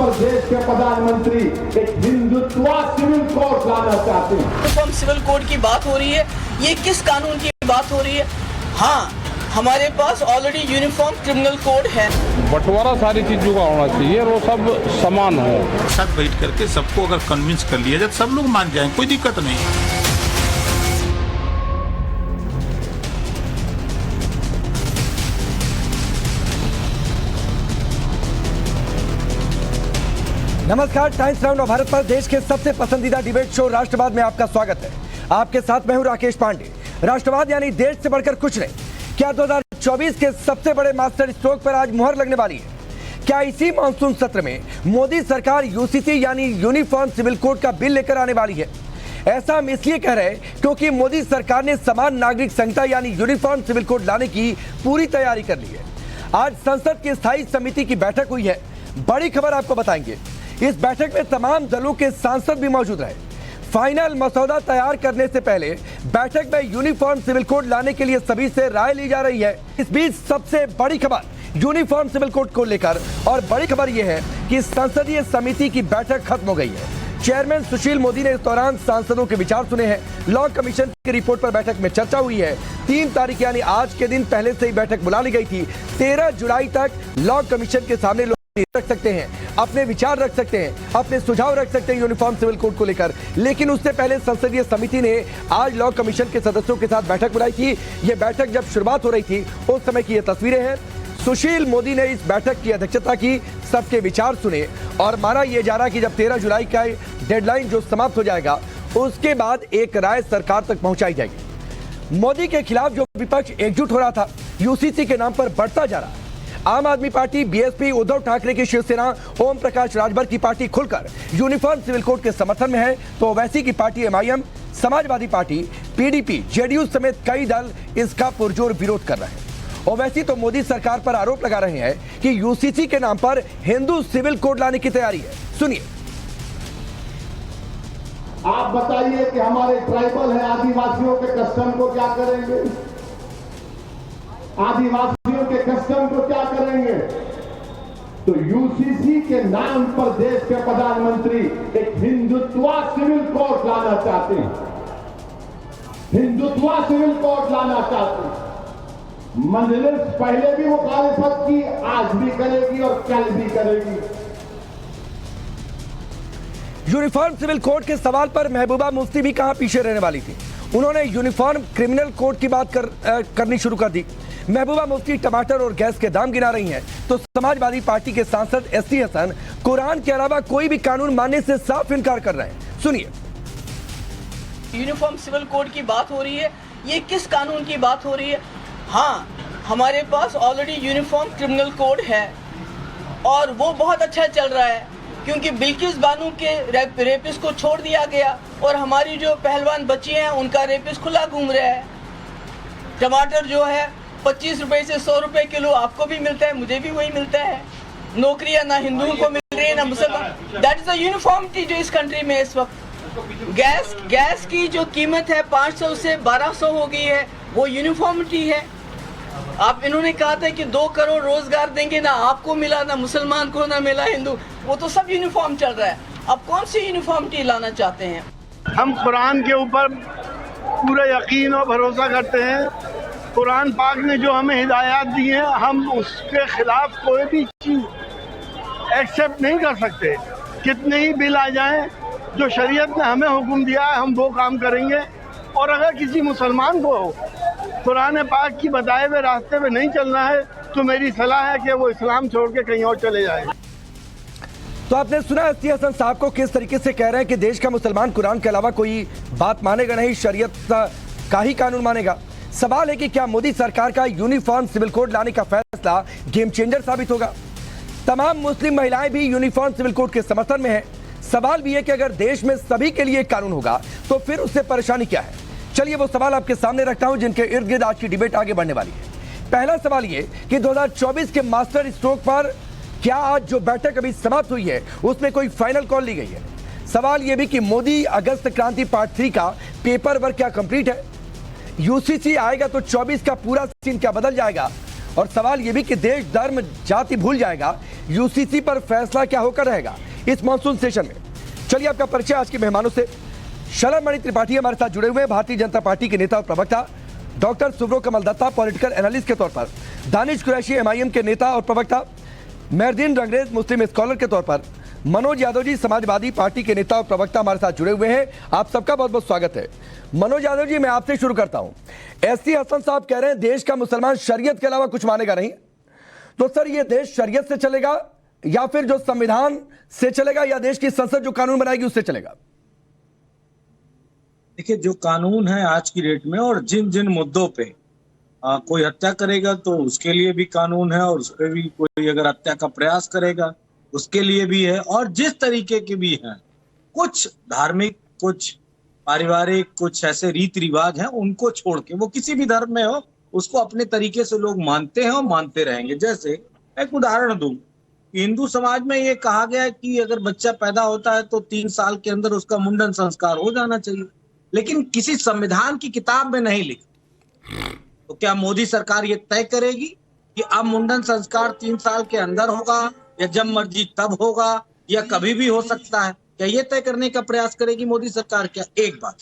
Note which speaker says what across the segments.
Speaker 1: पर देश के प्रधानमंत्री एक हिंदुत्व सिविल कोड लाना चाहते हैं।
Speaker 2: यूनिफॉर्म सिविल कोड की बात हो रही है, ये किस कानून की बात हो रही है? हाँ, हमारे पास ऑलरेडी यूनिफॉर्म क्रिमिनल कोड है।
Speaker 3: बंटवारा सारी चीजों का होना चाहिए और वो सब समान हो।
Speaker 4: साथ बैठ करके सबको अगर कन्विंस कर लिया जाए सब लोग मान जाएं, कोई दिक्कत नहीं।
Speaker 5: नमस्कार, टाइम्स नाउ भारत पर देश के सबसे पसंदीदा डिबेट शो राष्ट्रवाद में आपका स्वागत है। आपके साथ मैं हूं राकेश पांडे। राष्ट्रवाद यानी देश से बढ़कर कुछ नहीं। क्या 2024 के सबसे बड़े मास्टर स्ट्रोक पर आज मुहर लगने वाली है? क्या इसी मानसून सत्र में मोदी सरकार यूसीसी यानी यूनिफॉर्म सिविल कोड का बिल लेकर आने वाली है? ऐसा हम इसलिए कह रहे हैं क्योंकि मोदी सरकार ने समान नागरिक संहिता यानी यूनिफॉर्म सिविल कोड लाने की पूरी तैयारी कर ली है। आज संसद की स्थायी समिति की बैठक हुई है। बड़ी खबर आपको बताएंगे। इस बैठक में तमाम दलों के सांसद भी मौजूद रहे। फाइनल मसौदा तैयार करने से पहले बैठक में यूनिफॉर्म सिविल कोड लाने के लिए सभी से राय ली जा रही है। इस बीच सबसे बड़ी खबर यूनिफॉर्म सिविल कोड को लेकर, और बड़ी खबर यह है कि संसदीय समिति की बैठक खत्म हो गई है। चेयरमैन सुशील मोदी ने इस दौरान सांसदों के विचार सुने हैं। लॉ कमीशन की रिपोर्ट पर बैठक में चर्चा हुई है। 3 तारीख यानी आज के दिन पहले से ही बैठक बुला ली गई थी। 13 जुलाई तक लॉ कमीशन के सामने रख सकते हैं, अपने विचार रख सकते हैं, अपने सुझाव रख सकते हैं यूनिफॉर्म सिविल कोड को लेकर। लेकिन उससे पहले संसदीय समिति ने आज लॉ कमीशन के सदस्यों के साथ बैठक बुलाई थी। यह बैठक जब शुरुआत हो रही थी उस समय की ये तस्वीरें हैं। सुशील मोदी ने इस बैठक की अध्यक्षता की, सबके विचार सुने और माना यह जा रहा कि जब 13 जुलाई का डेडलाइन जो समाप्त हो जाएगा उसके बाद एक राय सरकार तक पहुंचाई जाएगी। मोदी के खिलाफ जो विपक्ष एकजुट हो रहा था यूसीसी के नाम पर बढ़ता जा रहा है। आम आदमी पार्टी, बीएसपी, उद्धव ठाकरे की शिवसेना, ओम प्रकाश राजभर की पार्टी खुलकर यूनिफॉर्म सिविल कोड के समर्थन में है, तो ओवैसी की party MIM, Samajwadi party, PDP, JDU समेत कई दल इसका पुरजोर विरोध कर रहे हैं। ओवैसी तो मोदी सरकार पर आरोप लगा रहे हैं कि यूसीसी के नाम पर हिंदू सिविल कोड लाने की तैयारी है। सुनिए।
Speaker 1: आप बताइए कि हमारे ट्राइबल है, आदिवासियों के कस्टम को क्या करेंगे? आदिवासियों के कस्टम को क्या करेंगे? तो यूसीसी के नाम पर देश के प्रधानमंत्री एक हिंदुत्व सिविल कोड लाना चाहते हैं। हिंदुत्व सिविल कोड लाना चाहते हैं। मजलिस पहले भी मुखालिफत की, आज भी करेगी और कल भी करेगी।
Speaker 5: यूनिफॉर्म सिविल कोड के सवाल पर महबूबा मुफ्ती भी कहां पीछे रहने वाली थी। उन्होंने यूनिफॉर्म क्रिमिनल कोड की बात करनी शुरू कर दी। महबूबा मुफ्ती टमाटर और गैस के दाम गिना रही हैं, तो समाजवादी पार्टी के सांसद एसटी हसन कुरान के अलावा कोई भी कानून मानने से साफ इनकार कर रहे हैं। सुनिए।
Speaker 2: यूनिफॉर्म सिविल कोड की बात हो रही है, ये किस कानून की बात हो रही है? हाँ, हमारे पास ऑलरेडी यूनिफॉर्म क्रिमिनल कोड है और वो बहुत अच्छा चल रहा है, क्योंकि बिल्किस बानो के रेपिस्ट को छोड़ दिया गया और हमारी जो पहलवान बच्ची हैं उनका रेपिस्ट खुला घूम रहा है। टमाटर जो है 25 रुपए से 100 रुपए किलो आपको भी मिलता है, मुझे भी वही मिलता है। नौकरियां ना हिंदुओं को मिल रही है ना मुसलमान। दैट इज द यूनिफॉर्मिटी जो इस कंट्री में इस वक्त। गैस की जो कीमत है 500 से 1200 हो गई है, वो यूनिफॉर्मिटी है। आप इन्होंने कहा था कि 2 करोड़ रोजगार देंगे, ना आपको मिला, ना मुसलमान को, ना मिला हिंदू। वो तो सब यूनिफॉर्म चल रहा है। अब कौन सी यूनिफॉर्मिटी लाना चाहते हैं?
Speaker 6: हम कुरान के ऊपर पूरा यकीन और भरोसा करते हैं। कुरान पाक ने जो हमें हिदायत दी है, हम उसके खिलाफ कोई भी चीज़ एक्सेप्ट नहीं कर सकते। कितने ही बिल आ जाएं, जो शरीयत ने हमें हुक्म दिया है हम वो काम करेंगे। और अगर किसी मुसलमान को कुरान पाक की बताए हुए रास्ते पे नहीं चलना है तो मेरी सलाह है कि वो इस्लाम छोड़ के कहीं और चले जाए।
Speaker 5: तो आपने सुना एसटी हसन साहब को किस तरीके से कह रहे हैं कि देश का मुसलमान कुरान के अलावा कोई बात मानेगा नहीं, शरीयत का ही कानून मानेगा। सवाल है कि क्या मोदी सरकार का यूनिफॉर्म सिविल कोड लाने का फैसला गेम चेंजर साबित होगा? तमाम मुस्लिम महिलाएं भी यूनिफॉर्म सिविल कोड के समर्थन में हैं। सवाल भी है कि अगर देश में सभी के लिए कानून होगा तो फिर उससे परेशानी क्या है? चलिए वो सवाल आपके सामने रखता हूं जिनके इर्द गिर्द आज की डिबेट आगे बढ़ने वाली है। पहला सवाल ये कि 2024 के मास्टर स्ट्रोक पर क्या आज जो बैठक अभी समाप्त हुई है उसमें कोई फाइनल कॉल ली गई है? सवाल यह भी कि मोदी अगस्त क्रांति पार्ट 3 का पेपर वर्क क्या कंप्लीट है? यूसीसी आएगा तो 24 का पूरा सीन क्या बदल जाएगा? और सवाल यह भी कि देश धर्म जाति भूल जाएगा, यूसीसी पर फैसला क्या होकर रहेगा इस मॉनसून सेशन में। चलिए आपका परिचय आज के मेहमानों से। शलभमणि त्रिपाठी हमारे साथ जुड़े हुए हैं, भारतीय जनता पार्टी के नेता और प्रवक्ता। डॉक्टर सुब्रो कमल दत्ता पॉलिटिकल एनालिस्ट के तौर पर, दानिश कुरैशी एमआईएम के नेता और प्रवक्ता, मेहरदीन रंगरेज मुस्लिम स्कॉलर के तौर पर, मनोज यादव जी समाजवादी पार्टी के नेता और प्रवक्ता हमारे साथ जुड़े हुए हैं। आप सबका बहुत बहुत स्वागत है। मनोज यादव जी, मैं आपसे शुरू करता हूं। एससी हसन साहब कह रहे हैं देश का मुसलमान शरीयत के अलावा कुछ मानेगा नहीं, तो सर ये देश शरीयत से चलेगा या फिर जो संविधान से चलेगा या देश की संसद जो कानून बनाएगी उससे चलेगा?
Speaker 7: देखिए, जो कानून है आज की डेट में और जिन जिन मुद्दों पे कोई हत्या करेगा तो उसके लिए भी कानून है, और उस पर भी कोई अगर हत्या का प्रयास करेगा उसके लिए भी है, और जिस तरीके के भी हैं, कुछ धार्मिक, कुछ पारिवारिक, कुछ ऐसे रीति रिवाज हैं, उनको छोड़ के, वो किसी भी धर्म में हो, उसको अपने तरीके से लोग मानते हैं और मानते रहेंगे। जैसे एक उदाहरण दूं, हिंदू समाज में ये कहा गया है कि अगर बच्चा पैदा होता है तो 3 साल के अंदर उसका मुंडन संस्कार हो जाना चाहिए, लेकिन किसी संविधान की किताब में नहीं लिखा। तो क्या मोदी सरकार ये तय करेगी कि अब मुंडन संस्कार 3 साल के अंदर होगा या जब मर्जी तब होगा या कभी भी हो सकता है? क्या ये तय करने का प्रयास करेगी मोदी सरकार? क्या? एक बात।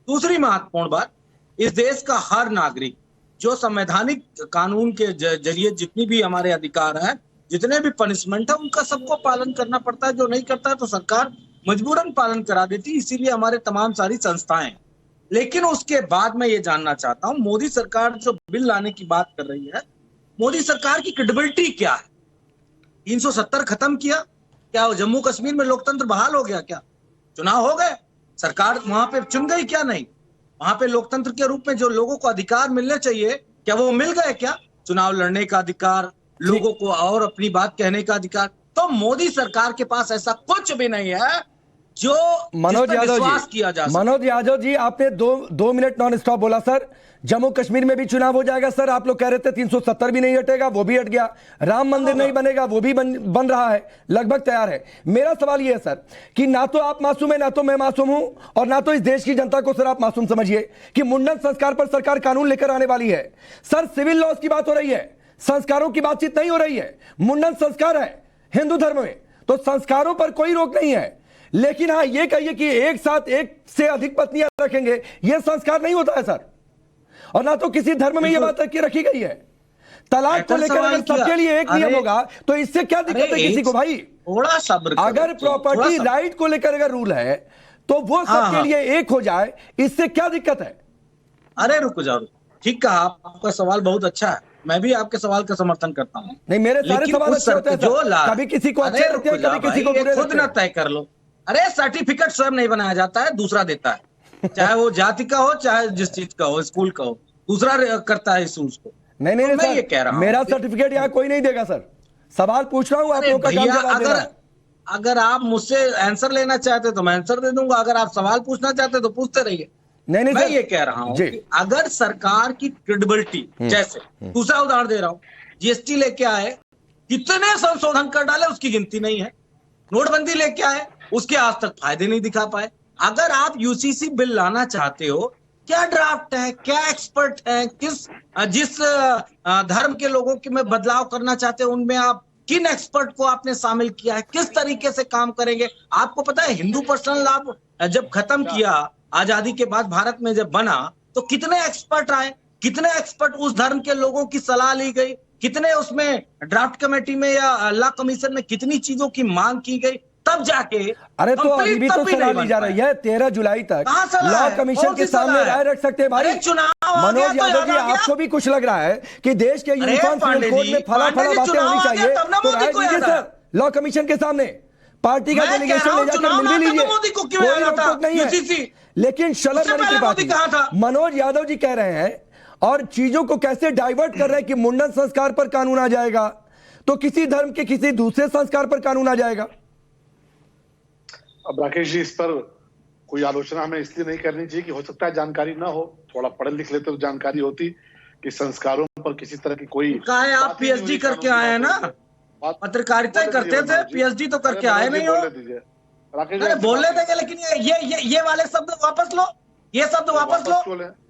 Speaker 7: दूसरी महत्वपूर्ण बात, इस देश का हर नागरिक जो संवैधानिक कानून के जरिए जितनी भी हमारे अधिकार हैं, जितने भी पनिशमेंट है, उनका सबको पालन करना पड़ता है। जो नहीं करता है तो सरकार मजबूरन पालन करा देती, इसीलिए हमारे तमाम सारी संस्थाएं। लेकिन उसके बाद मैं ये जानना चाहता हूं, मोदी सरकार जो बिल लाने की बात कर रही है, मोदी सरकार की क्रेडिबिलिटी क्या है? 370 खत्म किया क्या? जम्मू कश्मीर में लोकतंत्र बहाल हो गया क्या? चुनाव हो गए? सरकार वहां पे चुन गई क्या? नहीं। वहां पे लोकतंत्र के रूप में जो लोगों को अधिकार मिलने चाहिए, क्या वो मिल गए क्या? चुनाव लड़ने का अधिकार, लोगों को और अपनी बात कहने का अधिकार। तो मोदी सरकार के पास ऐसा कुछ भी नहीं है जो
Speaker 5: मनोज यादव जी आपने दो मिनट नॉन स्टॉप बोला। सर, जम्मू कश्मीर में भी चुनाव हो जाएगा। सर, आप लोग कह रहे थे 370 भी नहीं हटेगा, वो भी हट गया। राम मंदिर नहीं बनेगा, वो भी बन रहा है, लगभग तैयार है। मेरा सवाल यह है सर कि ना तो आप मासूम है, ना तो मैं मासूम हूं, और ना तो इस देश की जनता को सर आप मासूम समझिए कि मुंडन संस्कार पर सरकार कानून लेकर आने वाली है। सर, सिविल लॉज की बात हो रही है, संस्कारों की बातचीत नहीं हो रही है। मुंडन संस्कार है हिंदू धर्म में, तो संस्कारों पर कोई रोक नहीं है। लेकिन हाँ, ये कहिए कि एक साथ एक से अधिक पत्नियां रखेंगे, यह संस्कार नहीं होता है सर। और ना तो किसी धर्म में यह बात रखी गई है। तलाक को लेकर अगर सबके लिए एक नियम होगा तो इससे क्या दिक्कत है किसी को? भाई,
Speaker 7: थोड़ा सब्र।
Speaker 5: अगर प्रॉपर्टी राइट को लेकर अगर रूल है तो वो सबके लिए एक हो जाए, इससे क्या दिक्कत है?
Speaker 7: अरे रुक जाओ, ठीक कहा, आपका सवाल बहुत अच्छा है, मैं भी आपके सवाल का समर्थन करता हूँ।
Speaker 5: नहीं, मेरे सारे सवाल अच्छे होते हैं, कभी किसी को अच्छे लगते हैं, कभी किसी को बुरे लगते हैं।
Speaker 7: खुद ना तय कर लो। अरे सर्टिफिकेट स्वयं नहीं बनाया जाता है, दूसरा देता है, चाहे वो जाति का हो, चाहे जिस चीज का हो, स्कूल का हो, दूसरा करता है इस उसको।
Speaker 5: नहीं, मैं ये कह रहा हूं, मेरा सर्टिफिकेट यहाँ कोई नहीं देगा सर। सवाल पूछ रहा हूँ, आप लोगों का काम जवाब देना।
Speaker 7: अगर आप मुझसे आंसर लेना चाहते तो मैं आंसर दे दूंगा, अगर आप सवाल पूछना चाहते तो पूछते रहिए।
Speaker 5: नहीं,
Speaker 7: मैं ये कह रहा हूँ कि अगर सरकार की क्रेडिबिलिटी, जैसे दूसरा उदाहरण दे रहा हूँ, जीएसटी लेके आए, कितने संशोधन कर डाले उसकी गिनती नहीं है। नोटबंदी लेके आए, उसके आज तक फायदे नहीं दिखा पाए। अगर आप यूसीसी बिल लाना चाहते हो, क्या ड्राफ्ट है, क्या एक्सपर्ट है, जिस धर्म के लोगों के में बदलाव करना चाहते हैं उनमें आप किन एक्सपर्ट को आपने शामिल किया है, किस तरीके से काम करेंगे? आपको पता है हिंदू पर्सनल लॉ जब खत्म किया आजादी के बाद, भारत में जब बना, तो कितने एक्सपर्ट आए, कितने एक्सपर्ट उस धर्म के लोगों की सलाह ली गई, कितने उसमें ड्राफ्ट कमेटी में या लॉ कमीशन में कितनी चीजों की मांग की गई, तब जाके।
Speaker 5: अरे तो अभी भी तो सलाह ली जा रही है, 13 जुलाई तक लॉ कमीशन के सामने राय रख सकते हैं भाई। मनोज यादव जी, आपको भी कुछ लग रहा है कि देश के यूनिफॉर्म सिविल कोड में फला बातें होनी चाहिए, तो राय दीजिए सर लॉ कमीशन के सामने। पार्टी का डेलीगेशन ले जाकर मिल भी लीजिए, कोई रोक नहीं है। लेकिन शलभमणि त्रिपाठी, मनोज यादव जी कह रहे हैं और चीजों को कैसे डाइवर्ट कर रहे हैं कि मुंडन संस्कार पर कानून आ जाएगा तो किसी धर्म के किसी दूसरे संस्कार पर कानून आ जाएगा।
Speaker 8: अब राकेश जी, इस पर कोई आलोचना हमें इसलिए नहीं करनी चाहिए कि हो सकता है जानकारी ना हो, थोड़ा पढ़ लिख लेते तो जानकारी होती कि संस्कारों पर किसी तरह की कोई।
Speaker 7: आप पीएचडी करके आए हैं ना, पत्रकारिता करते थे, पीएचडी तो करके आए नहीं हो।
Speaker 8: राकेश
Speaker 7: बोलने देंगे, लेकिन ये वाले शब्द वापस लो। ये शब्द वापस लो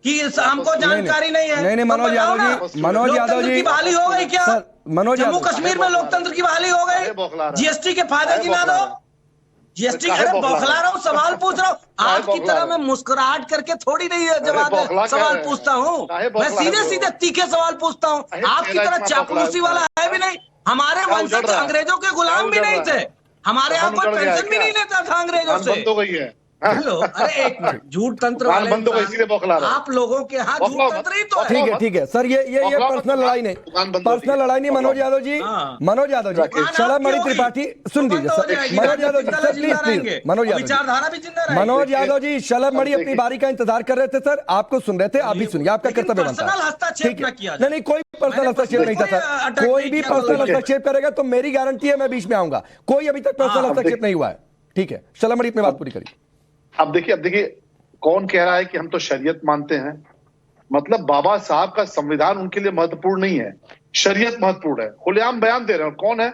Speaker 7: कि हमको जानकारी नहीं है।
Speaker 5: नहीं मनोज यादव जी, मनोज यादव जी,
Speaker 7: की बहाली हो गई क्या?
Speaker 5: मनोज
Speaker 7: जम्मू कश्मीर में लोकतंत्र की बहाली हो गई? जीएसटी के फायदे गिना दो। जीएसटी बौखला रहा हूँ, सवाल पूछ रहा हूँ। आपकी तरह मैं मुस्कुराहट करके थोड़ी नहीं जवाब सवाल पूछता हूँ, मैं सीधे सीधे तीखे सवाल पूछता हूँ। आपकी तरह चापलूसी वाला है भी नहीं। हमारे वंशज अंग्रेजों के गुलाम भी नहीं थे, हमारे यहाँ कोई पेंशन भी नहीं लेता था अंग्रेजों से। हेलो, अरे एक मिनट, झूठ तंत्र वाले आप लोगों के यहाँ झूठ तंत्र ही तो है।
Speaker 5: ठीक है सर, ये पर्सनल लड़ाई नहीं, पर्सनल लड़ाई नहीं। मनोज यादव जी, मनोज यादव जी, शलभमणि त्रिपाठी सुन लीजिए sir. Manoj Yadav ji sir, please Manoj Yadav ji, Shalabhmani अपनी बारी का इंतजार कर रहे थे सर, आपको सुन रहे थे, आप भी सुनिए, आपका कर्तव्य बनता है। नहीं, कोई पर्सनल हस्तक्षेप नहीं था सर। कोई भी पर्सनल हस्तक्षेप करेगा तो मेरी गारंटी है मैं बीच में आऊंगा। कोई अभी तक पर्सनल हस्तक्षेप नहीं हुआ है। ठीक है, शलभमणि अपनी बात पूरी करिए।
Speaker 8: अब देखिए कौन कह रहा है कि हम तो शरीयत मानते हैं? मतलब बाबा साहब का संविधान उनके लिए महत्वपूर्ण नहीं है, शरीयत महत्वपूर्ण है। खुलेआम बयान दे रहे हैं। कौन है?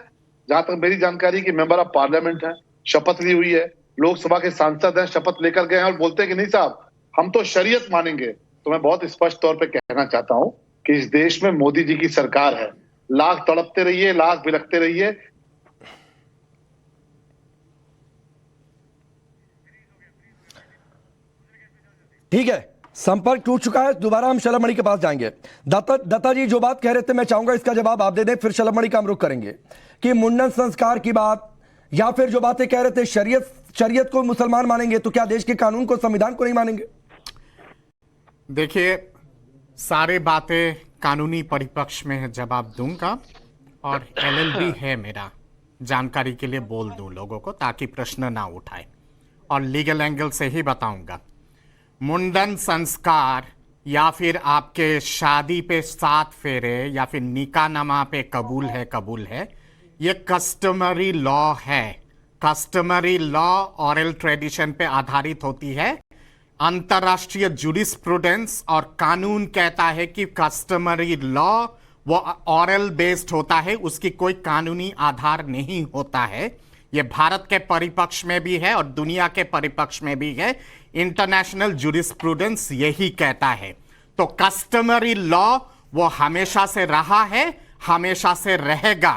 Speaker 8: जहां तक मेरी जानकारी की मेंबर ऑफ पार्लियामेंट है, शपथ ली हुई है, लोकसभा के सांसद हैं, शपथ लेकर गए हैं और बोलते हैं कि नहीं साहब हम तो शरीयत मानेंगे। तो मैं बहुत स्पष्ट तौर पर कहना चाहता हूं कि इस देश में मोदी जी की सरकार है। लाख तड़पते रहिए, लाख बिलखते रहिए,
Speaker 5: ठीक है, संपर्क टूट चुका है। दोबारा हम शलभमणि के पास जाएंगे। दत्ता जी जो बात कह रहे थे, मैं चाहूंगा इसका जवाब आप दे दें, फिर शलभमणि का हम रुख करेंगे कि मुंडन संस्कार की बात, या फिर जो बातें कह रहे थे शरीयत को मुसलमान मानेंगे, तो क्या देश के कानून को, संविधान को नहीं मानेंगे?
Speaker 9: देखिए, सारे बातें कानूनी परिपक्ष में जवाब दूंगा और LLB है मेरा, जानकारी के लिए बोल दूं लोगों को ताकि प्रश्न ना उठाए, और लीगल एंगल से ही बताऊंगा। मुंडन संस्कार या फिर आपके शादी पे 7 फेरे या फिर निकाहनामा पे कबूल है, ये कस्टमरी लॉ है। कस्टमरी लॉ ऑरल ट्रेडिशन पे आधारित होती है। अंतर्राष्ट्रीय जुरिस्प्रूडेंस और कानून कहता है कि कस्टमरी लॉ वो ऑरल बेस्ड होता है, उसकी कोई कानूनी आधार नहीं होता है। ये भारत के परिपक्ष में भी है और दुनिया के परिपक्ष में भी है। इंटरनेशनल जुरिस्प्रूडेंस यही कहता है। तो कस्टमरी लॉ वो हमेशा से रहा है, हमेशा से रहेगा।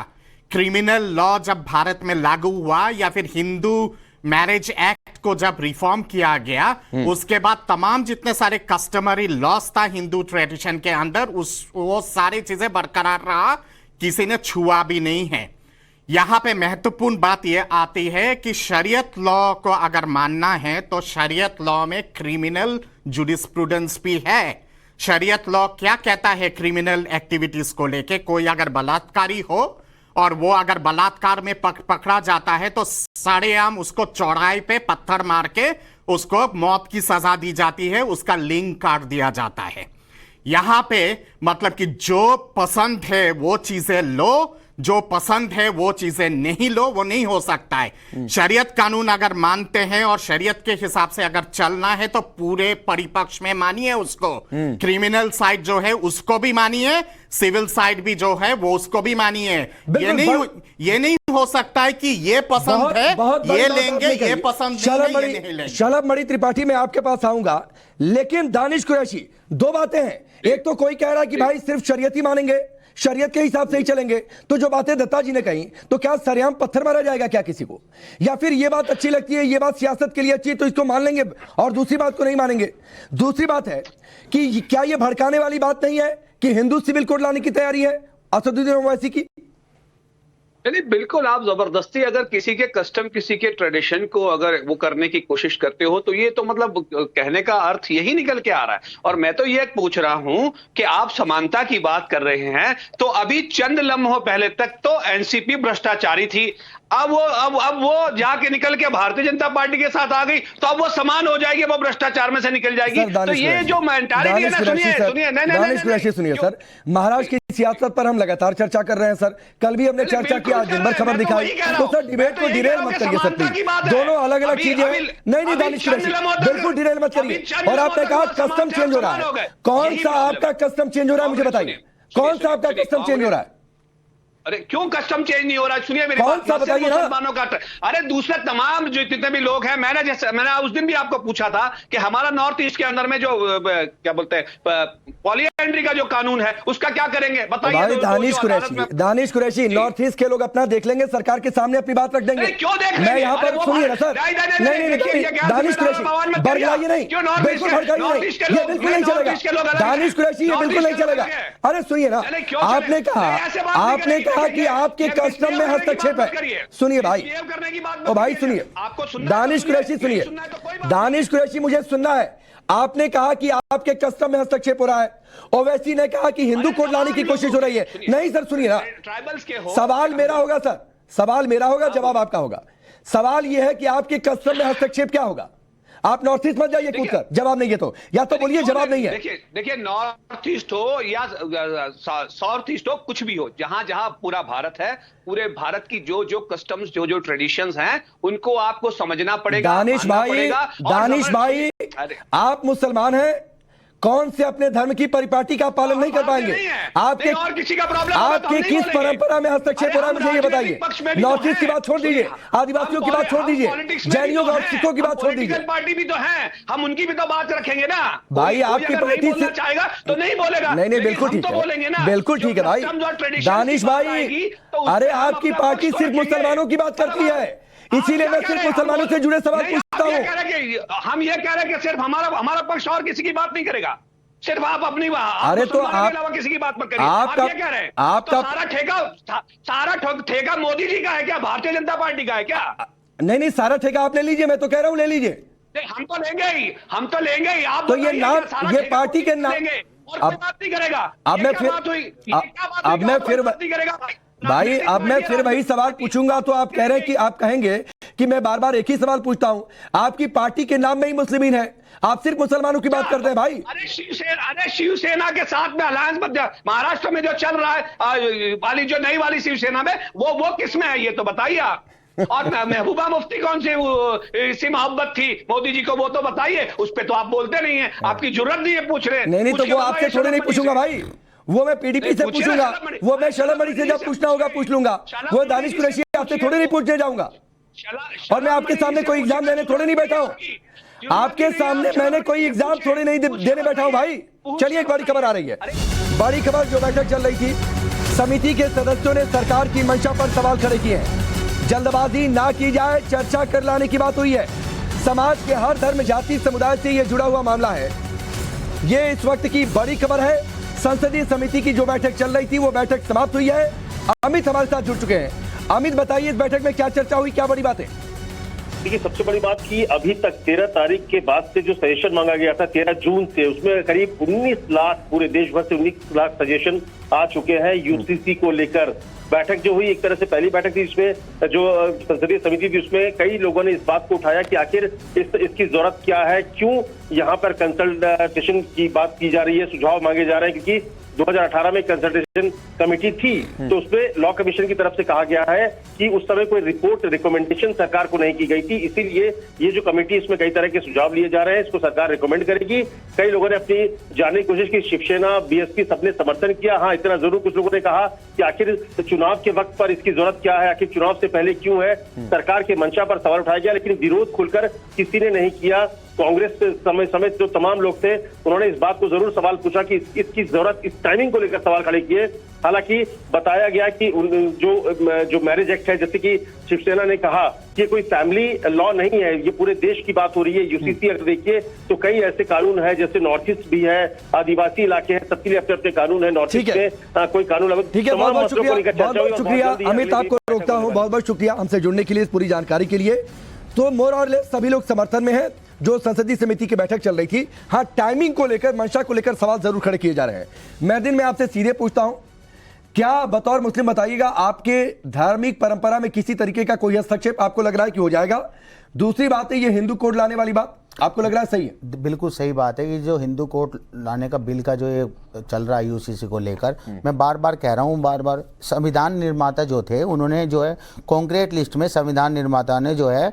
Speaker 9: क्रिमिनल लॉ जब भारत में लागू हुआ या फिर हिंदू मैरिज एक्ट को जब रिफॉर्म किया गया, उसके बाद तमाम जितने सारे कस्टमरी लॉस था हिंदू ट्रेडिशन के अंदर, वो सारी चीजें बरकरार रहा, किसी ने छुआ भी नहीं है। यहां पे महत्वपूर्ण बात यह आती है कि शरीयत लॉ को अगर मानना है तो शरीयत लॉ में क्रिमिनल जुरिस्प्रूडेंस भी है। शरीयत लॉ क्या कहता है क्रिमिनल एक्टिविटीज को लेके? कोई अगर बलात्कारी हो और वो अगर बलात्कार में पकड़ा जाता है तो सरेआम उसको चौराहे पे पत्थर मार के उसको मौत की सजा दी जाती है, उसका लिंग काट दिया जाता है। यहां पे मतलब कि जो पसंद है वो चीजें लो, जो पसंद है वो चीजें नहीं लो, वो नहीं हो सकता है। शरीयत कानून अगर मानते हैं और शरीयत के हिसाब से अगर चलना है तो पूरे परिपक्ष में मानिए उसको। क्रिमिनल साइड जो है उसको भी मानिए, सिविल साइड भी जो है वो उसको भी मानिए। ये नहीं हो सकता है कि ये पसंद है ये लेंगे, ये पसंद नहीं लेंगे।
Speaker 5: शलभमणि त्रिपाठी मैं आपके पास आऊंगा, लेकिन दानिश कुरैशी, 2 बातें हैं। एक तो कोई कह रहा है कि भाई सिर्फ शरीयत ही मानेंगे, शरीयत के हिसाब से ही चलेंगे। तो जो बातें दत्ता जी ने कही, तो क्या सरेआम पत्थर मारा जाएगा क्या किसी को? या फिर ये बात अच्छी लगती है, ये बात सियासत के लिए अच्छी है तो इसको मान लेंगे और दूसरी बात को नहीं मानेंगे? दूसरी बात है कि क्या ये भड़काने वाली बात नहीं है कि हिंदू सिविल कोड लाने की तैयारी है असदुद्दीन ओवैसी की?
Speaker 10: नहीं, बिल्कुल। आप जबरदस्ती अगर किसी के कस्टम, किसी के ट्रेडिशन को अगर वो करने की कोशिश करते हो तो ये तो मतलब कहने का अर्थ यही निकल के आ रहा है। और मैं तो ये पूछ रहा हूं कि आप समानता की बात कर रहे हैं, तो अभी चंद लम्हों पहले तक तो एनसीपी भ्रष्टाचारी थी, अब वो जाके निकल के भारतीय जनता पार्टी के साथ आ गई, तो अब वो समान हो जाएगी, वो भ्रष्टाचार में से निकल जाएगी। तो ये जो मेंटालिटी है ना,
Speaker 5: सुनिए सर, महाराष्ट्र की सियासत पर हम लगातार चर्चा कर रहे हैं सर। कल भी हमने चर्चा की, आज दिन भर खबर दिखाई, तो सर डिबेट को डिरेल मत करिए सर प्लीज। दोनों अलग अलग चीजें हैं। नहीं दानिश कुरैशी, बिल्कुल डिरेल मत करिए। और आपने कहा कस्टम चेंज हो रहा है, कौन सा आपका कस्टम चेंज हो रहा है मुझे बताइए, कौन सा आपका कस्टम चेंज हो रहा है?
Speaker 10: अरे क्यों कस्टम चेंज नहीं हो रहा? सुनिए मेरी
Speaker 5: कौन
Speaker 10: बात,
Speaker 5: सा बताइए ना?
Speaker 10: मुसलमानों का, अरे दूसरे तमाम जो जितने भी लोग हैं, मैंने उस दिन भी आपको पूछा था कि हमारा नॉर्थ ईस्ट के अंदर में जो क्या बोलते हैं पॉलीएंड्री का जो कानून है उसका क्या करेंगे बताइए।
Speaker 5: भाई दानिश कुरैशी, नॉर्थ ईस्ट के लोग अपना देख लेंगे, सरकार के सामने अपनी बात रख देंगे।
Speaker 10: क्यों देख
Speaker 5: मैं यहाँ पर, सुनिए ना सर, नहीं दानिश कुरैशी भड़काइए नहीं, बिल्कुल भड़काइए नहीं, ये बिल्कुल नहीं चलेगा दानिश कुरैशी, ये बिल्कुल नहीं चलेगा। अरे सुनिए ना, आपने कहा कि आपके कस्टम में हस्तक्षेप है। सुनिए भाई, ओ भाई सुनिए, दानिश कुरैशी सुनिए, दानिश कुरैशी मुझे सुनना है। आपने कहा कि आपके कस्टम में हस्तक्षेप हो रहा है, ओवैसी ने कहा कि हिंदू कोड लाने की कोशिश हो रही है। नहीं सर सुनिए ना, सवाल मेरा होगा सर, सवाल मेरा होगा, जवाब आपका होगा। सवाल यह है कि आपके कस्टम में हस्तक्षेप क्या होगा? आप नॉर्थ ईस्ट मत जाइए कूदकर, जवाब नहीं है तो या तो बोलिए जवाब नहीं है।
Speaker 10: देखिए नॉर्थ ईस्ट हो या साउथ ईस्ट हो, कुछ भी हो, जहां जहां पूरा भारत है, पूरे भारत की जो जो कस्टम्स जो ट्रेडिशंस हैं उनको आपको समझना पड़ेगा।
Speaker 5: दानिश भाई आप मुसलमान हैं, कौन से अपने धर्म की परिपाटी का पालन नहीं कर पाएंगे? आपके
Speaker 10: और किसी का प्रॉब्लम
Speaker 5: आपके किस परंपरा में हस्तक्षेप हो रहा है मुझे ये बताइए। नॉर्थ ईस्ट की बात छोड़ दीजिए, आदिवासियों की बात छोड़ दीजिए, जैनियों और सिखों की बात छोड़ दीजिए।
Speaker 10: पार्टी भी तो है, हम उनकी भी तो बात रखेंगे ना
Speaker 5: भाई। आपकी पार्टी से
Speaker 10: चाहेगा तो नहीं बोलेगा,
Speaker 5: नहीं बिल्कुल ठीक है, बिल्कुल ठीक है भाई। दानिश भाई, अरे आपकी पार्टी सिर्फ मुसलमानों की बात करती है, इसीलिए मैं सिर्फ मुसलमानों से जुड़े सवाल पूछता हूँ।
Speaker 10: हम ये कह रहे हैं कि सिर्फ हमारा पक्ष और किसी की बात नहीं करेगा, सिर्फ आप अपनी।
Speaker 5: अरे तो आप
Speaker 10: किसी की बात मत करिए।
Speaker 5: आप
Speaker 10: ये कह रहे हैं
Speaker 5: आपका
Speaker 10: सारा ठेका मोदी जी का है क्या? भारतीय जनता पार्टी का है क्या?
Speaker 5: नहीं सारा ठेका आप ले लीजिए, मैं तो कह रहा हूँ ले लीजिए।
Speaker 10: हम तो लेंगे ही, हम तो लेंगे ही। आप
Speaker 5: तो ये नाम, ये पार्टी के नाम,
Speaker 10: और कोई बात नहीं करेगा।
Speaker 5: अब मैं फिर वही सवाल पूछूंगा तो आप कह रहे हैं कि आप कहेंगे कि मैं बार बार एक ही सवाल पूछता हूं। आपकी पार्टी के नाम में ही मुस्लिमीन है, आप सिर्फ मुसलमानों की बात करते हैं भाई।
Speaker 10: अरे शिवसेना के साथ में अलायंस महाराष्ट्र में जो चल रहा है वाली जो नई वाली शिवसेना में, वो किसमें है ये तो बताइए आप। और महबूबा मुफ्ती कौन सी मोहब्बत थी मोदी जी को, वो तो बताइए। उस पर तो आप बोलते नहीं है, आपकी जरूरत नहीं है पूछ रहे।
Speaker 5: नहीं तो वो आपसे थोड़े नहीं पूछूंगा भाई, वो मैं पीडीपी से पूछूंगा, वो मैं शलमणि से जब पूछना होगा पूछ लूंगा। वो दानिश कुरैशी आपसे थोड़े नहीं पूछने जाऊंगा, और मैं आपके सामने कोई एग्जाम देने थोड़े नहीं बैठा हूं। आपके सामने मैंने कोई एग्जाम थोड़े नहीं देने बैठा हूं भाई। चलिए एक बड़ी खबर आ रही है, बड़ी खबर। जो बैठक चल रही थी, समिति के सदस्यों ने सरकार की मंशा पर सवाल खड़े किए हैं। जल्दबाजी ना की जाए, चर्चा कर लाने की बात हुई है। समाज के हर धर्म जाति समुदाय से यह जुड़ा हुआ मामला है। ये इस वक्त की बड़ी खबर है। संसदीय समिति की जो बैठक चल रही थी वो बैठक समाप्त हुई है। अमित हमारे साथ जुड़ चुके हैं। अमित बताइए, इस बैठक में क्या चर्चा हुई, क्या बड़ी बातें?
Speaker 11: देखिए सबसे बड़ी बात की अभी तक 13 तारीख के बाद से जो सजेशन मांगा गया था 13 जून से, उसमें करीब 19 लाख पूरे देश भर से 19 लाख सजेशन आ चुके हैं यूसीसी को लेकर। बैठक जो हुई एक तरह से पहली बैठक थी, इसमें जो संसदीय समिति थी उसमें कई लोगों ने इस बात को उठाया कि आखिर इसकी जरूरत क्या है, क्यों यहाँ पर कंसल्टेशन की बात की जा रही है, सुझाव मांगे जा रहे हैं। क्योंकि 2018 में कंसल्टेशन कमेटी थी तो उसमें लॉ कमीशन की तरफ से कहा गया है कि उस समय कोई रिपोर्ट रिकमेंडेशन सरकार को नहीं की गई थी, इसीलिए ये जो कमेटी इसमें कई तरह के सुझाव लिए जा रहे हैं, इसको सरकार रिकमेंड करेगी। कई लोगों ने अपनी जानने की कोशिश की, शिवसेना बीएसपी सबने समर्थन किया। हाँ इतना जरूर कुछ लोगों ने कहा कि आखिर चुनाव के वक्त पर इसकी जरूरत क्या है, आखिर चुनाव से पहले क्यों है। सरकार के मंशा पर सवाल उठाया गया, लेकिन विरोध खुलकर किसी ने नहीं किया। कांग्रेस समेत जो तमाम लोग थे उन्होंने इस बात को जरूर सवाल पूछा कि इसकी जरूरत, इस टाइमिंग को लेकर सवाल खड़े किए। हालांकि बताया गया कि जो मैरिज एक्ट है, जैसे कि शिवसेना ने कहा कि कोई फैमिली लॉ नहीं है, ये पूरे देश की बात हो रही है। यूसीसी अगर देखिए तो कई ऐसे कानून है, जैसे नॉर्थ ईस्ट भी है, आदिवासी इलाके हैं, सबके लिए अपने अपने कानून है। नॉर्थ ईस्ट में कोई कानून।
Speaker 5: ठीक है, बहुत बहुत शुक्रिया अमित, आपको रोकता हूँ। बहुत बहुत शुक्रिया हमसे जुड़ने के लिए, इस पूरी जानकारी के लिए। तो मोर और लेस सभी लोग समर्थन में हैं जो संसदीय समिति की बैठक चल रही थी। हाँ, टाइमिंग को लेकर, मंशा को लेकर सवाल जरूर खड़े किए जा रहे हैं। मैं दिन में आपसे सीधे पूछता हूं, क्या बतौर मुस्लिम बताइएगा, आपके धार्मिक परंपरा में किसी तरीके का कोई हस्तक्षेप आपको लग रहा है कि हो जाएगा? दूसरी बात है ये हिंदू कोड लाने वाली बात, आपको लग रहा है सही है?
Speaker 12: बिल्कुल सही बात है कि जो हिंदू कोड लाने का बिल का जो ये चल रहा है यूसीसी को लेकर, मैं बार बार कह रहा हूँ, बार बार संविधान निर्माता जो थे उन्होंने जो है कॉन्क्रीट लिस्ट में संविधान निर्माता ने जो है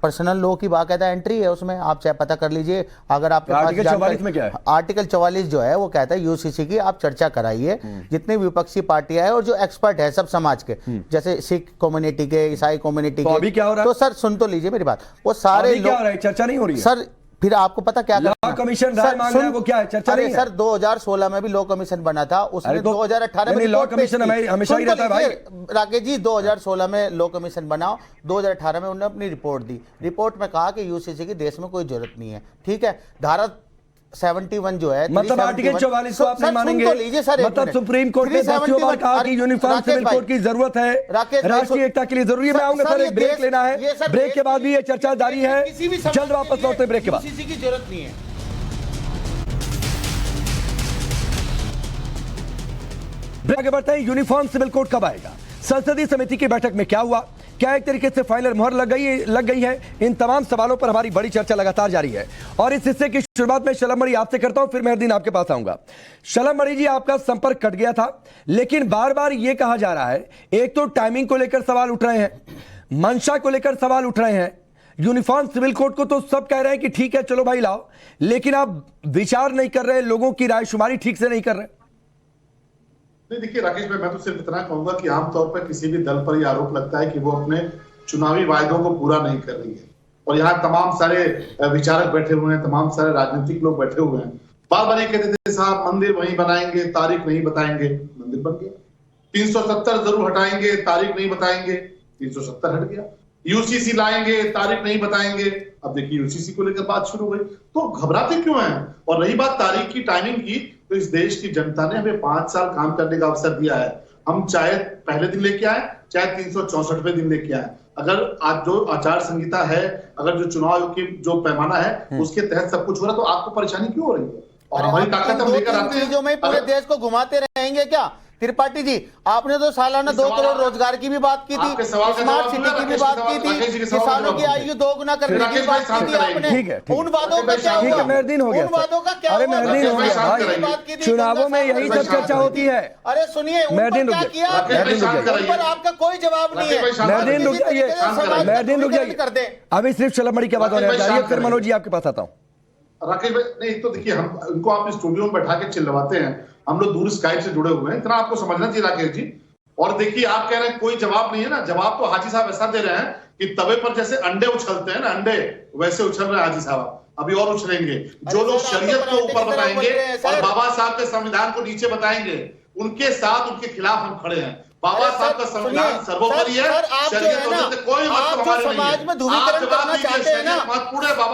Speaker 12: पर्सनल लॉ की बाकायदा एंट्री है उसमें, आप चाहे पता कर लीजिए। अगर आपके
Speaker 5: आर्टिकल 44 में क्या है?
Speaker 12: आर्टिकल 44 जो है वो कहता है यूसीसी की आप चर्चा कराइए, जितनी विपक्षी पार्टियां हैं और जो एक्सपर्ट है सब समाज के, जैसे सिख कम्युनिटी के, ईसाई कम्युनिटी के।
Speaker 5: अभी क्या हो रहा है?
Speaker 12: तो सर सुन तो लीजिए मेरी बात, वो सारे लोग
Speaker 5: चर्चा नहीं हो रही है
Speaker 12: सर। फिर आपको पता क्या
Speaker 5: लॉ कमीशन राय मांग रहा है, वो क्या है? चर्चा नहीं है
Speaker 12: सर। 2016 में भी लॉ कमिशन बना था, उसने 2018 में
Speaker 5: लॉ कमीशन हमेशा ही रहता है भाई।
Speaker 12: राकेश जी 2016 में लॉ कमीशन बना, 2018 में उन्होंने अपनी रिपोर्ट दी, रिपोर्ट में कहा कि यूसीसी की देश में कोई जरूरत नहीं है, ठीक है। धारा 71 जो है,
Speaker 5: मतलब आर्टिकल 44 को आप नहीं मानेंगे, मतलब सुप्रीम कोर्ट ने 10 बार कहा कि यूनिफॉर्म सिविल कोड की जरूरत है, राष्ट्रीय एकता के लिए जरूरी है। मैं आऊंगा सर, एक ब्रेक लेना है, ब्रेक के बाद भी ये चर्चा जारी है, जल्द वापस लौटते ब्रेक के बाद।
Speaker 2: किसी की जरूरत नहीं है।
Speaker 5: आगे बढ़ते हैं, यूनिफॉर्म सिविल कोड कब आएगा? संसदीय समिति की बैठक में क्या हुआ? क्या एक तरीके से फाइनल मोहर लग गई है? इन तमाम सवालों पर हमारी बड़ी चर्चा लगातार जारी है और इस हिस्से की शुरुआत में शलभ मणि आपसे करता हूं, फिर मेहरदीन आपके पास आऊंगा। शलभ मणि जी, आपका संपर्क कट गया था, लेकिन बार बार यह कहा जा रहा है, एक तो टाइमिंग को लेकर सवाल उठ रहे हैं, मंशा को लेकर सवाल उठ रहे हैं, यूनिफॉर्म सिविल कोड को तो सब कह रहे हैं कि ठीक है चलो भाई लाओ, लेकिन आप विचार नहीं कर रहे, लोगों की राय शुमारी ठीक से नहीं कर रहे।
Speaker 8: नहीं देखिए राकेश भाई, मैं तो सिर्फ इतना कहूंगा कि आमतौर पर किसी भी दल पर यह आरोप लगता है कि वो अपने चुनावी वायदों को पूरा नहीं कर रही है, और यहाँ तमाम सारे विचारक बैठे हुए हैं, तमाम सारे राजनीतिक लोग बैठे हुए हैं, बार बार ये कहते थे साहब मंदिर वहीं बनाएंगे, तारीख नहीं बताएंगे, मंदिर बन गया। 370 जरूर हटाएंगे, तारीख नहीं बताएंगे, 370 हट गया। यूसीसी लाएंगे, तारीख नहीं बताएंगे, अब देखिए यूसीसी को लेकर बात शुरू हुई। तो घबराते क्यों हैं? और रही बात तारीख की, टाइमिंग की, तो इस देश की जनता ने हमें 5 साल काम करने का अवसर दिया है। हम चाहे पहले दिन लेके आए, चाहे 364वें दिन लेके आए, अगर आज जो आचार संहिता है, अगर जो चुनाव आयोग की जो पैमाना है उसके तहत सब कुछ हो रहा है, तो आपको परेशानी क्यों हो रही है? और हमारी ताकत हम लेकर आते हैं।
Speaker 12: जो में पूरे देश को घुमाते रहेंगे क्या? त्रिपाठी जी, आपने तो सालाना 2 करोड़ रोजगार की भी बात की थी, स्मार्ट सिटी की भी बात की थी, किसानों की आयु दोगुना करने की बात की थी आपने। उन वादों का क्या हुआ?
Speaker 5: मेहरदीन हो गया,
Speaker 12: उन वादों का क्या
Speaker 5: अरे
Speaker 12: हुआ?
Speaker 5: मेहरदीन हो गया भाई, चुनावों में यही सब चर्चा होती है।
Speaker 12: अरे सुनिए,
Speaker 5: मेहरदीन
Speaker 12: क्या किया पर आपका कोई जवाब नहीं है।
Speaker 5: मेहरदीन रुक जाइए, मेहरदीन रुक जाइए, अभी सिर्फ शलभ मणि की आवाज होने जा रही है, फिर मनोज जी आपके पास आता हूँ।
Speaker 8: राकेश भाई नहीं, तो देखिए हम उनको आप स्टूडियो में बैठा के चिल्लवाते हैं, हम लोग दूर स्काइप से जुड़े हुए हैं, इतना आपको समझना चाहिए राकेश जी। और देखिए आप कह रहे हैं कोई जवाब नहीं है ना, जवाब तो हाजी साहब ऐसा दे रहे हैं कि तवे पर जैसे अंडे उछलते हैं ना, अंडे वैसे उछल रहे हैं हाजी साहब, अभी और उछलेंगे। जो लोग शरीयत को ऊपर बताएंगे और बाबा साहब के संविधान को नीचे बताएंगे, उनके साथ उनके खिलाफ हम खड़े हैं। बाबा साहब का संविधान सर्वोपरि है, कोई मतलब
Speaker 12: समाज में ध्रुवीकरण करना चाहते हैं ना,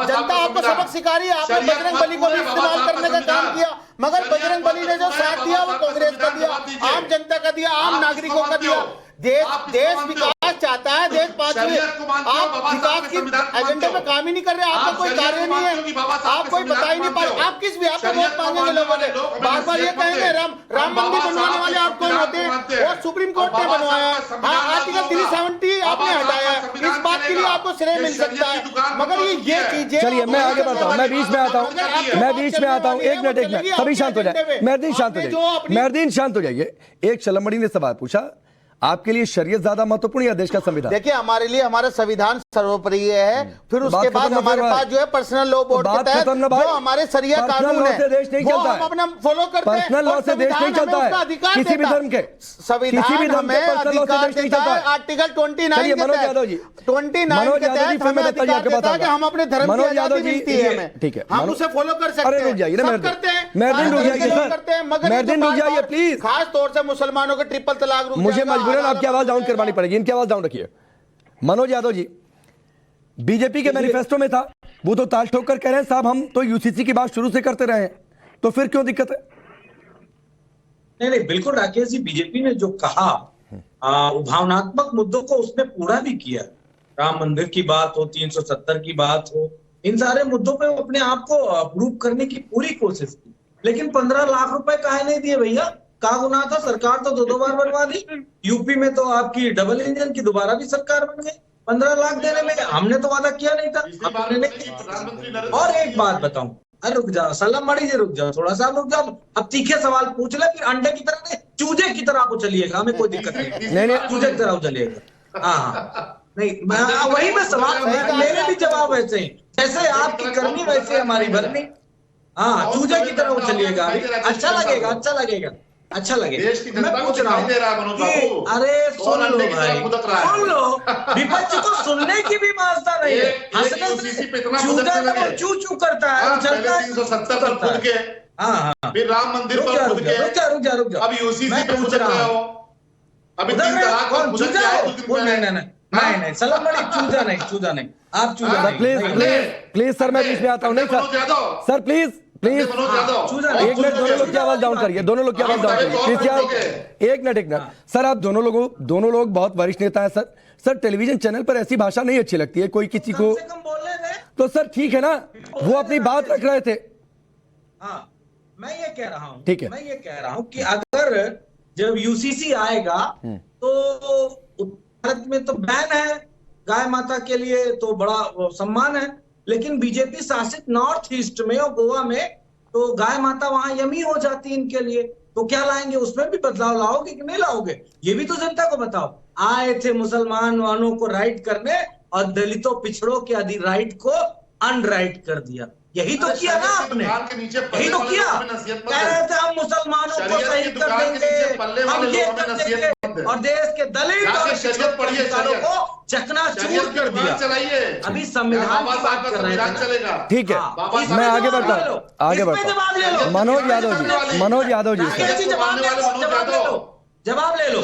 Speaker 12: जनता आपको सबक सिखा रही है। आपने बजरंग बली को भी इस्तेमाल करने का काम किया, मगर बजरंग बली ने जो साथ दिया वो कांग्रेस का दिया, आम जनता का दिया, आम नागरिकों का दिया। देश विकास चाहता है, देश पांचवी, आप विकास की एजेंडे पे काम ही नहीं कर रहे, आपका कोई कार्य नहीं है, आप कोई बता ही नहीं पा रहे। आप किस भी आपको वोट मांगेंगे लोगों ने, बार बार ये कहेंगे राम मंदिर बनवाने वाले आप कौन होते हैं? और सुप्रीम कोर्ट ने बनवाया, हाँ आर्टिकल 370 आपने हटाया, इस बात के लिए आपको श्रेय मिल सकता है, मगर ये चीजें।
Speaker 5: चलिए मैं आगे बढ़ता हूँ, मैं बीच में आता हूँ, एक मिनट सभी शांत हो जाए, मेहरदीन शांत हो जाइए, मेहरदीन शांत हो जाइए। एक शलभ मणि ने सवाल पूछा, आपके लिए शरीयत ज्यादा महत्वपूर्ण या देश का संविधान?
Speaker 12: देखिए हमारे लिए हमारा संविधान सर्वोपरि है, फिर उसके बाद हमारे पास जो है पर्सनल लॉ बोर्ड के तहत जो हमारे शरिया कानून है वो हम अपना फॉलो करते हैं।
Speaker 5: पर्सनल लॉ से देश नहीं चलता है, किसी भी धर्म के,
Speaker 12: संविधान हमें अधिकार देता है। आर्टिकल 29 के तहत 29 के तहत हमें अधिकार देता है कि हम अपने धर्म की आजादी मिलती है हमें, ठीक है, हम उसे फॉलो कर सकते हैं।
Speaker 5: अरे रुक जाइए ना, मेहरदीन रुक जाइए, मेहरदीन रुक जाइए प्लीज।
Speaker 12: खास तौर से मुसलमानों के ट्रिपल तलाक,
Speaker 5: मुझे मजबूरन आपकी आवाज डाउन करवानी पड़ेगी, इनकी आवाज डाउन रखिए। मनोज यादव जी, बीजेपी के मैनिफेस्टो में था, वो तो ताल ठोक कर कह रहे हैं साहब हम तो यूसीसी की बात शुरू से करते रहे हैं, तो फिर क्यों दिक्कत है?
Speaker 7: नहीं, बिल्कुल राकेश जी, बीजेपी ने जो कहा भावनात्मक मुद्दों को उसने पूरा भी किया। राम मंदिर की बात हो, 370 की बात हो, इन सारे मुद्दों पे वो अपने आप को अप्रूव करने की पूरी कोशिश की, लेकिन 15 लाख रुपए काहे नहीं दिए भैया? का गुनाह था? सरकार तो 2 बार बनवा दी, यूपी में तो आपकी डबल इंजन की दोबारा भी सरकार बन गई। 15 लाख देने में हमने तो वादा किया नहीं था, आपने नहीं किया। और एक बात बताऊं, अरे रुक जाओ सलाम मणि जी, रुक जाओ थोड़ा सा, रुक जाओ। अब तीखे सवाल पूछ ले, फिर अंडे की तरह नहीं, चूजे की तरह आप उछलिएगा, हमें कोई दिक्कत नहीं, चूजे की तरह उछलिएगा। हाँ नहीं, वही मैं सवाल, मेरे भी जवाब वैसे ही, जैसे आपकी करनी वैसे हमारी भरनी। हाँ, चूजे की तरह उछलिएगा, अच्छा लगेगा, अच्छा लगेगा, अच्छा लगेगा। मैं पूछ रहा हूँ कि अरे सुन लो भाई, सुन लो, विपक्ष को सुनने की भी मानता नहीं है, हंसने से चूजा चू चू करता है, उछलता है,
Speaker 8: 370 पर कूद के,
Speaker 7: हाँ
Speaker 8: फिर राम मंदिर पर कूद के,
Speaker 7: रुक जा,
Speaker 8: अब यूसीसी पे पूछ रहे हो, अभी 3 तलाक पर पूछ रहे हो,
Speaker 7: नहीं सलाम मणि, चूजा नहीं, आप चूजा नहीं।
Speaker 5: प्लीज सर, मैं बीच में आता हूँ। नहीं सर प्लीज प्लीज, एक मिनट, दोनों लोग की आवाज डाउन करिए, दोनों लोग की आवाज डाउन करिए। एक मिनट सर, आप दोनों लोग बहुत वरिष्ठ नेता है सर। सर टेलीविजन चैनल पर ऐसी भाषा नहीं अच्छी लगती है कोई किसी को, तो सर ठीक है ना, वो अपनी बात रख रहे थे।
Speaker 7: हाँ, मैं ये कह रहा हूँ,
Speaker 5: ठीक है,
Speaker 7: मैं ये कह रहा हूँ कि अगर जब यूसीसी आएगा तो भारत में तो बैन है गाय माता के लिए, तो बड़ा सम्मान है, लेकिन बीजेपी शासित नॉर्थ ईस्ट में और गोवा में तो गाय माता वहां यमी हो जाती है इनके लिए, तो क्या लाएंगे, उसमें भी बदलाव लाओगे कि नहीं लाओगे, ये भी तो जनता को बताओ। आए थे मुसलमानों को राइट करने और दलितों पिछड़ों के राइट को अनराइट कर दिया, यही तो किया ना आपने, यही तो किया। कह रहे थे हम मुसलमानों को शहीद कर देंगे, हम ये कर देंगे, और देश के दलित और पिछड़ों को चकनाचूर कर दिया। अभी संविधान की बात कर रहे हैं,
Speaker 5: ठीक है, मैं आगे बढ़ता हूँ। मनोज यादव जी,
Speaker 7: जवाब ले लो।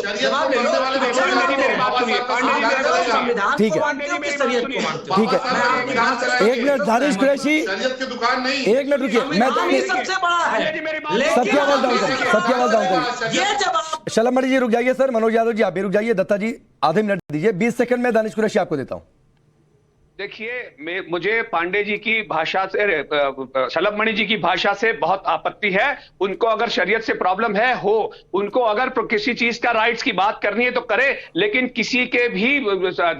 Speaker 5: ठीक है, एक मिनट दानिश कुरैशी,
Speaker 8: शरीयत की दुकान नहीं,
Speaker 5: एक मिनट रुकिए, मैं
Speaker 7: सबसे बड़ा है,
Speaker 5: सबकी आवाज डाउन करिए।
Speaker 7: ये जवाब
Speaker 5: शलभ मणि जी रुक जाइए सर, मनोज यादव जी आप भी रुक जाइए, दत्ता जी आधे मिनट दीजिए, 20 सेकंड में दानिश कुरैशी आपको देता हूँ।
Speaker 10: देखिए, मुझे पांडे जी की भाषा से, शलभ मणि जी की भाषा से बहुत आपत्ति है। उनको अगर शरीयत से प्रॉब्लम है उनको अगर किसी चीज का राइट्स की बात करनी है तो करे, लेकिन किसी के भी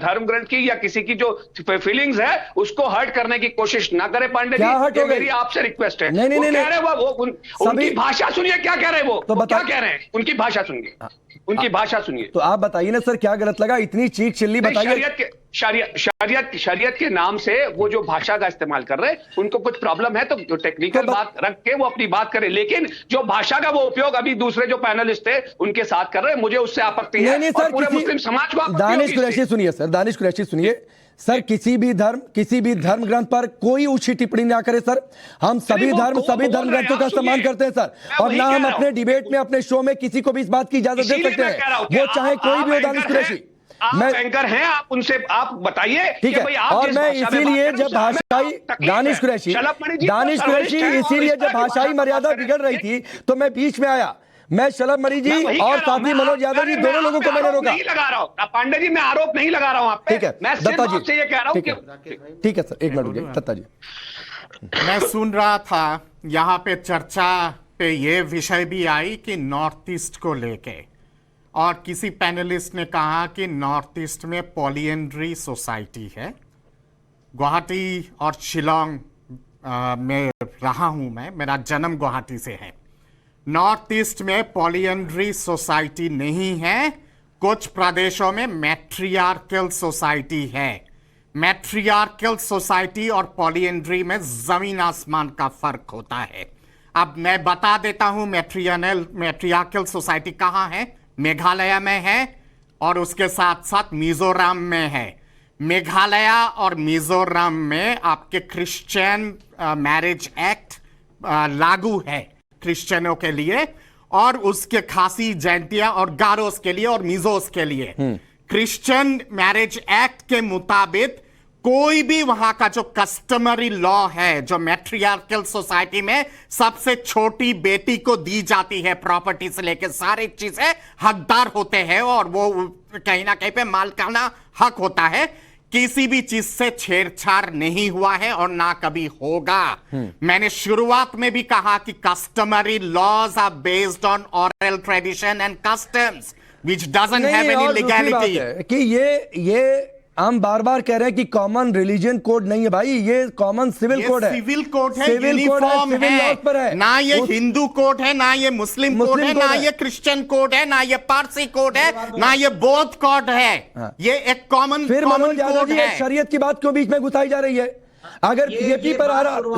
Speaker 10: धर्म ग्रंथ की या किसी की जो फीलिंग्स है उसको हर्ट करने की कोशिश ना करे। पांडे जी, मेरी आपसे रिक्वेस्ट है।
Speaker 5: नहीं,
Speaker 10: कह रहे वो उनकी भाषा सुनिए, क्या कह रहे हैं वो क्या कह रहे हैं, उनकी भाषा सुनिए, उनकी भाषा सुनिए।
Speaker 5: तो आप बताइए ना सर, क्या गलत लगा, इतनी चीख चिल्ली बताइए।
Speaker 10: शरीयत के नाम से वो जो भाषा का इस्तेमाल कर रहे हैं, उनको कुछ प्रॉब्लम है तो टेक्निकल बात रख के वो अपनी बात करें, लेकिन जो भाषा का वो उपयोग अभी दूसरे जो पैनलिस्ट थे उनके साथ कर रहे हैं, मुझे उससे आपत्ति है।
Speaker 5: नहीं सर,
Speaker 10: पूरे मुस्लिम समाज को
Speaker 5: दानिश कुरैशी सुनिए सर, दानिश कुरैशी सुनिए सर, किसी भी धर्म ग्रंथ पर कोई ऊंची टिप्पणी ना करे सर। हम सभी धर्म ग्रंथों का सम्मान करते हैं सर, और ना हम अपने डिबेट में, अपने शो में किसी को भी इस बात की इजाजत दे सकते हैं, वो चाहे कोई भी हो। दानिश कुरैशी
Speaker 10: मैं एंकर हैं, आप उनसे आप बताइए,
Speaker 5: ठीक है। और मैं इसीलिए जब भाषाई दानिश कुरैशी इसीलिए जब भाषाई मर्यादा बिगड़ रही थी तो मैं बीच में आया। मैं शलभ मणि जी और साथी मनोज यादव जी दोनों लोगों को मैंने रोका।
Speaker 10: नहीं लगा रहा हूं पांडे जी, मैं आरोप नहीं लगा रहा हूं आप पे।
Speaker 5: ठीक है,
Speaker 10: मैं सिर्फ आपसे ये कह रहा हूं कि
Speaker 5: ठीक है सर, एक मिनट रुकिए दत्ता जी।
Speaker 9: मैं सुन रहा था यहाँ पे चर्चा पे ये विषय भी आई कि नॉर्थ ईस्ट को लेके, और किसी पैनलिस्ट ने कहा कि नॉर्थ ईस्ट में पॉलीएंड्री सोसाइटी है। गुवाहाटी और शिलोंग में रहा हूं मैं, मेरा जन्म गुवाहाटी से है। नॉर्थ ईस्ट में पॉलीएंड्री सोसाइटी नहीं है, कुछ प्रदेशों में मैट्रियार्कल सोसाइटी है। मैट्रियार्कल सोसाइटी और पॉलीएंड्री में जमीन आसमान का फर्क होता है। अब मैं बता देता हूं मैट्रियार्कल सोसाइटी कहां है। मेघालय में है और उसके साथ साथ मिजोरम में है। मेघालय और मिजोरम में आपके क्रिश्चियन मैरिज एक्ट लागू है क्रिश्चियनों के लिए, और उसके खासी, जैंतिया और गारोस के लिए और मिजोस के लिए। क्रिश्चियन मैरिज एक्ट के मुताबिक कोई भी वहां का जो कस्टमरी लॉ है, जो मैट्रियार्कल सोसाइटी में सबसे छोटी बेटी को दी जाती है, प्रॉपर्टी से लेकर सारी चीजें हकदार होते हैं और वो कहीं ना कहीं पे मालिकाना हक होता है। किसी भी चीज से छेड़छाड़ नहीं हुआ है और ना कभी होगा। मैंने शुरुआत में भी कहा कि customary laws are based on oral tradition and customs which doesn't have any legality.
Speaker 5: कि ये हम बार बार कह रहे हैं कि कॉमन रिलीजन कोड नहीं है भाई, ये कॉमन सिविल कोड है।
Speaker 9: सिविल कोड है,
Speaker 5: सिविल कोड है, सिविल लॉज पर है।
Speaker 9: ना ये हिंदू कोड है, ना ये मुस्लिम कोड है, ना ये क्रिश्चियन कोड है, ना ये पारसी कोड है, ना ये बौद्ध कोड है। ये एक कॉमन
Speaker 5: फिर मनोज यादव
Speaker 9: कोड
Speaker 5: जी
Speaker 9: है।
Speaker 5: शरीयत की बात क्यों बीच में घुसाई जा रही है? अगर बीजेपी पर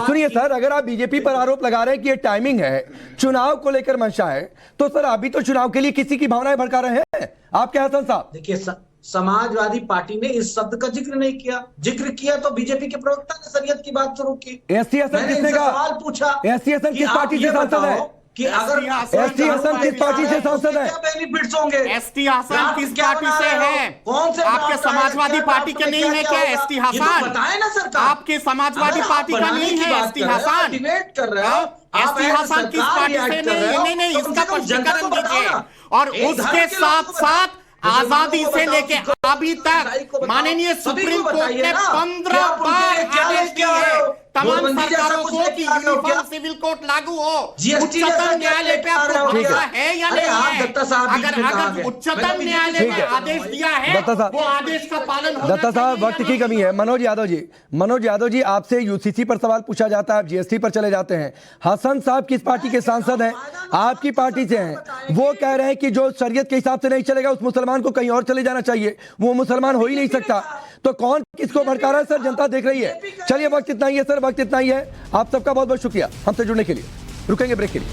Speaker 5: सुनिए सर, अगर आप बीजेपी पर आरोप लगा रहे हैं कि ये टाइमिंग है, चुनाव को लेकर मंशा है, तो सर अभी तो चुनाव के लिए किसी की भावनाएं भड़का रहे हैं आप क्या हसन साहब?
Speaker 7: देखिए समाजवादी पार्टी ने इस शब्द का जिक्र नहीं किया, जिक्र किया तो बीजेपी के प्रवक्ता ने शरीयत की बात शुरू की।
Speaker 5: एसटी हसन किसने कहा?
Speaker 7: सवाल पूछा
Speaker 5: एसटी हसन किस पार्टी से सांसद है?
Speaker 7: कि अगर
Speaker 5: एसटी हसन किस पार्टी से सांसद है?
Speaker 7: क्या बेनिफिट्स होंगे?
Speaker 9: एसटी हसन किस पार्टी से है?
Speaker 7: कौन से
Speaker 9: आपके समाजवादी पार्टी के नहीं है क्या एसटी हसन?
Speaker 7: बताए ना सरकार,
Speaker 9: आपके समाजवादी पार्टी का नहीं है एसटी हसन?
Speaker 7: डिबेट कर रहे हो,
Speaker 9: एसटी हसन किस पार्टी से नहीं, इसका स्पष्टीकरण दीजिए। और उसके साथ साथ आजादी से लेके अभी तक माननीय सुप्रीम कोर्ट ने 15 बार आदेश दिए हैं तमाम सरकारों को कि यूनिफॉर्म सिविल कोड लागू हो। उच्चतम न्यायालय पे आपको भरोसा है या नहीं है? अगर उच्चतम न्यायालय ने आदेश दिया है वो आदेश का पालन होना
Speaker 5: दत्ता साहब, वक्त की कमी है। मनोज यादव जी आपसे यूसीसी पर सवाल पूछा जाता है, आप जीएसटी पर चले जाते हैं। हसन साहब किस पार्टी के सांसद हैं? आपकी पार्टी से हैं। वो कह रहे हैं कि जो शरीयत के हिसाब से नहीं चलेगा उस मुसलमान को कहीं और चले जाना चाहिए, वो मुसलमान हो ही नहीं सकता। तो कौन किसको भड़का रहा है सर? जनता देख रही है। चलिए वक्त इतना ही है सर, वक्त इतना ही है। आप सबका बहुत बहुत शुक्रिया हमसे जुड़ने के लिए। रुकेंगे ब्रेक के लिए।